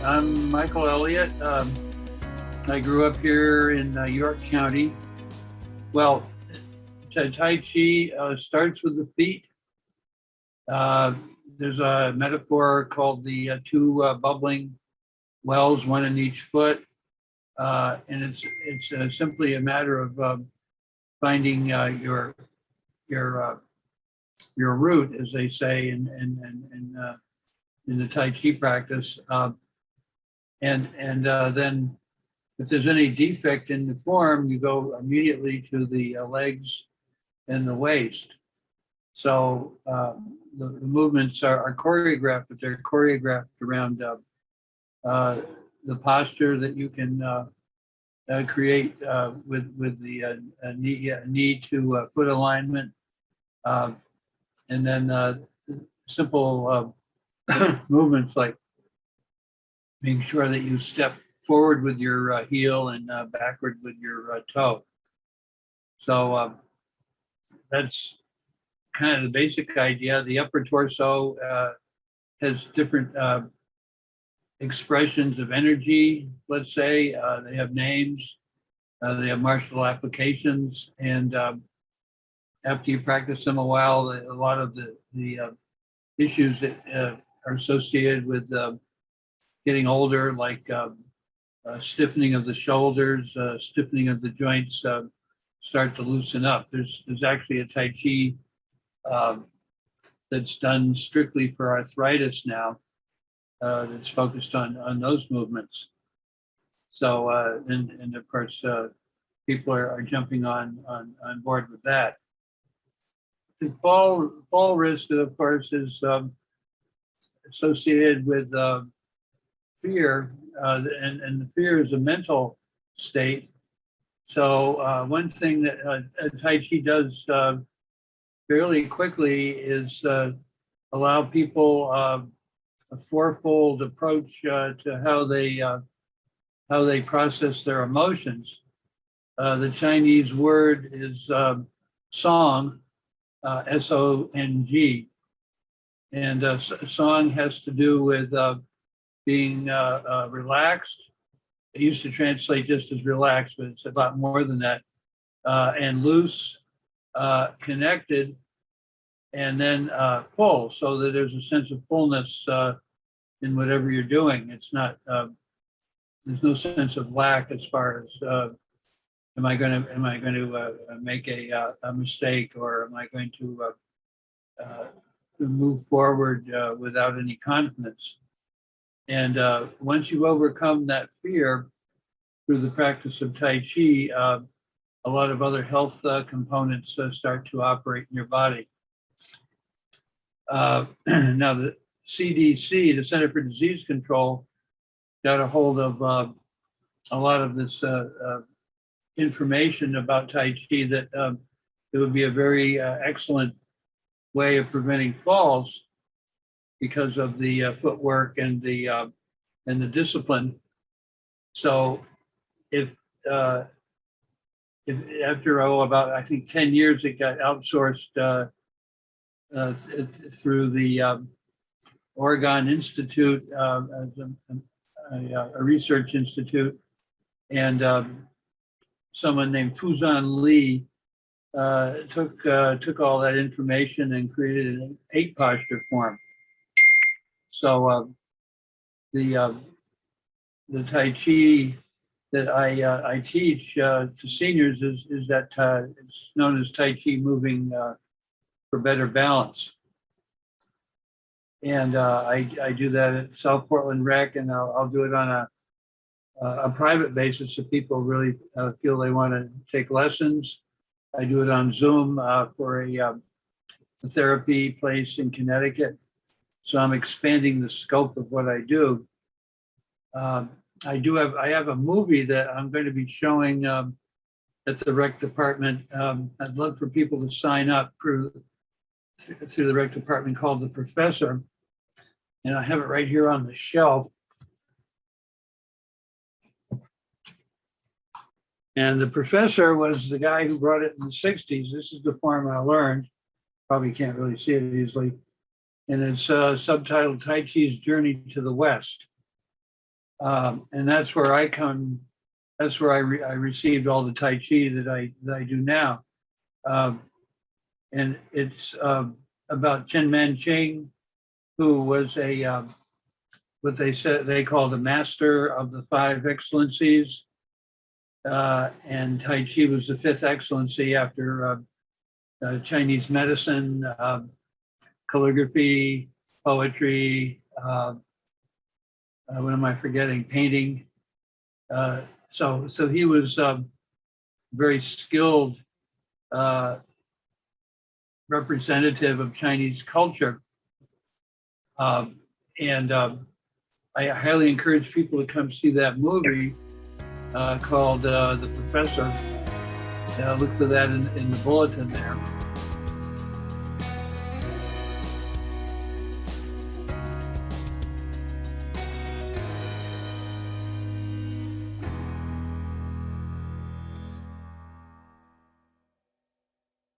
I'm Michael Elliott. I grew up here in York County. Well, Tai Chi starts with the feet. Uh, there's a metaphor called the two bubbling wells, one in each foot, and it's simply a matter of finding your your root, as they say in the Tai Chi practice, and then if there's any defect in the form, you go immediately to the legs and the waist. So the movements are choreographed, but they're choreographed around the posture that you can create with the knee to foot alignment, and then simple movements like making sure that you step forward with your heel and backward with your toe. So that's kind of the basic idea. The upper torso has different expressions of energy, let's say. They have names, they have martial applications, and after you practice them a while, a lot of the issues that are associated with getting older, like stiffening of the shoulders, stiffening of the joints, start to loosen up. There's actually a Tai Chi that's done strictly for arthritis now, that's focused on those movements. So, and of course, people are jumping on board with that. The fall risk, of course, is associated with fear, and the fear is a mental state. So one thing that Tai Chi does fairly quickly is allow people a fourfold approach to how they process their emotions. The Chinese word is song, S-O-N-G, and song has to do with being relaxed. It used to translate just as relaxed, but it's a lot more than that. And loose, connected, and then full, so that there's a sense of fullness in whatever you're doing. It's not, there's no sense of lack as far as am I going to make a mistake, or am I going to move forward without any confidence? And once you overcome that fear through the practice of Tai Chi, a lot of other health components start to operate in your body. Now, the CDC, the Center for Disease Control, got a hold of a lot of this information about Tai Chi that it would be a very excellent way of preventing falls because of the footwork and the discipline. So if after about I think 10 years it got outsourced through the Oregon Institute as a research institute, and someone named Fuzan Lee took all that information and created an 8 posture form. So the Tai Chi that I teach to seniors is that it's known as Tai Chi moving for better balance. And I do that at South Portland Rec, and I'll do it on a private basis if people really feel they want to take lessons. I do it on Zoom for a therapy place in Connecticut. So I'm expanding the scope of what I do. I have a movie that I'm going to be showing at the rec department. I'd love for people to sign up through the rec department, called The Professor. And I have it right here on the shelf. And The Professor was the guy who brought it in the 60s. This is the form I learned. Probably can't really see it easily. And it's subtitled Tai Chi's Journey to the West. And that's where I come. That's where I received all the Tai Chi that I do now. And it's about Cheng Man-Ch'ing, who was what they called a master of the five excellencies. And Tai Chi was the fifth excellency after Chinese medicine, calligraphy, poetry, what am I forgetting? Painting. So he was very skilled representative of Chinese culture. And I highly encourage people to come see that movie called The Professor. Look for that in the bulletin there.